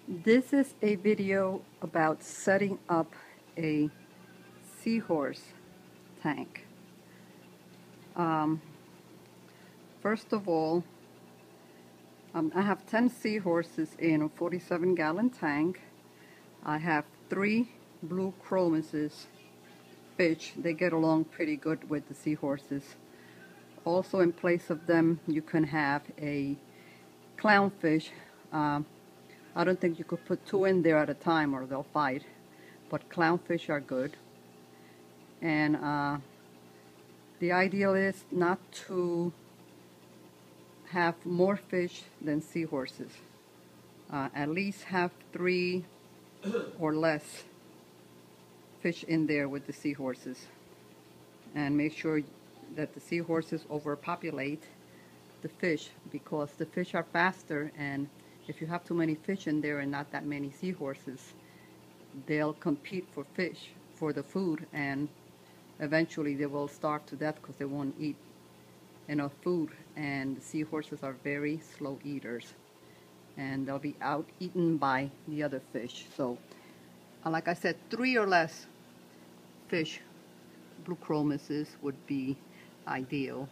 This is a video about setting up a seahorse tank. Um, First of all, I have 10 seahorses in a 47-gallon tank. I have 3 blue chromuses fish. They get along pretty good with the seahorses. Also, in place of them, you can have a clownfish. I don't think you could put 2 in there at a time or they'll fight, but clownfish are good. And the ideal is not to have more fish than seahorses. At least have 3 or less fish in there with the seahorses. And make sure that the seahorses overpopulate the fish, because the fish are faster, and if you have too many fish in there and not that many seahorses, they'll compete for the food, and eventually they will starve to death because they won't eat enough food. And the seahorses are very slow eaters, and they'll be out eaten by the other fish. So like I said, 3 or less fish, blue chromuses, would be ideal,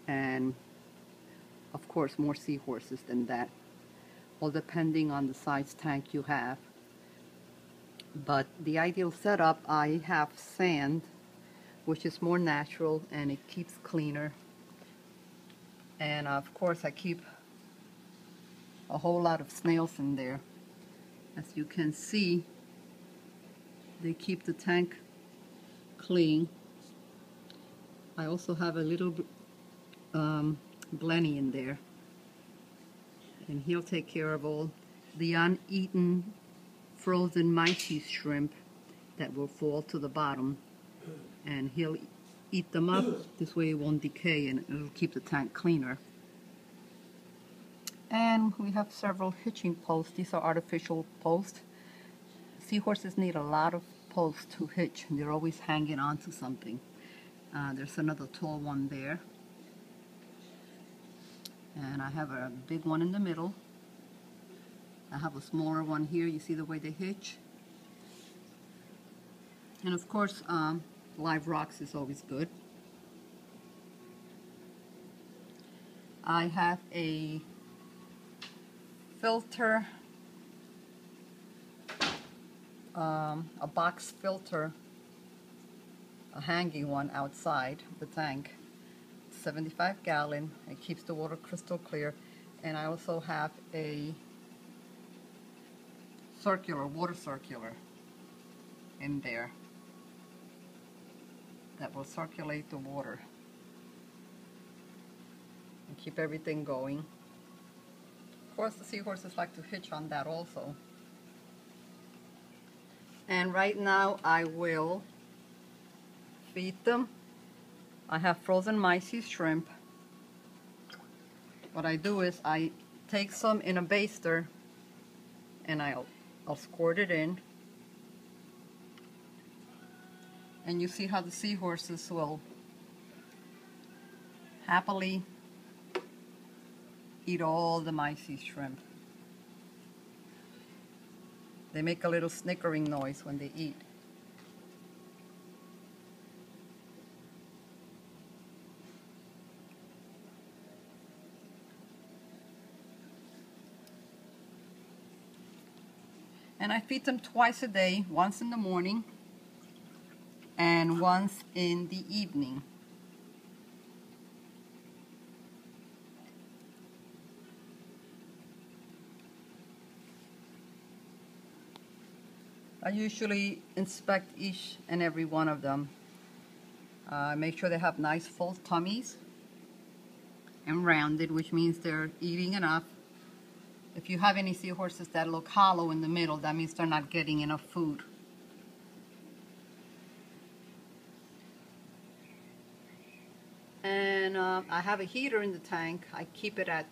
and of course more seahorses than that, all depending on the size tank you have. But the ideal setup, I have sand, which is more natural and it keeps cleaner. And of course I keep a whole lot of snails in there. As you can see, they keep the tank clean. I also have a little Blenny in there, and he'll take care of all the uneaten frozen Mices shrimp that will fall to the bottom, and he'll eat them up. This way it won't decay and it'll keep the tank cleaner. And we have several hitching posts. These are artificial posts. Seahorses need a lot of posts to hitch. They're always hanging on to something. There's another tall one there. And I have a big one in the middle. I have a smaller one here. You see the way they hitch? And of course, live rocks is always good. I have a filter, a box filter, a hanging one outside the tank, 75-gallon. It keeps the water crystal clear. And I also have a water circular in there that will circulate the water and keep everything going. Of course, the seahorses like to hitch on that also. And right now I will feed them. I have frozen Mices shrimp. What I do is I take some in a baster and I'll squirt it in. And you see how the seahorses will happily eat all the Mices shrimp. They make a little snickering noise when they eat. And I feed them twice a day, once in the morning and once in the evening. I usually inspect each and every one of them. Make sure they have nice full tummies and rounded, which means they're eating enough. If you have any seahorses that look hollow in the middle, that means they're not getting enough food. And I have a heater in the tank. I keep it at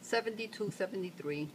72, 73.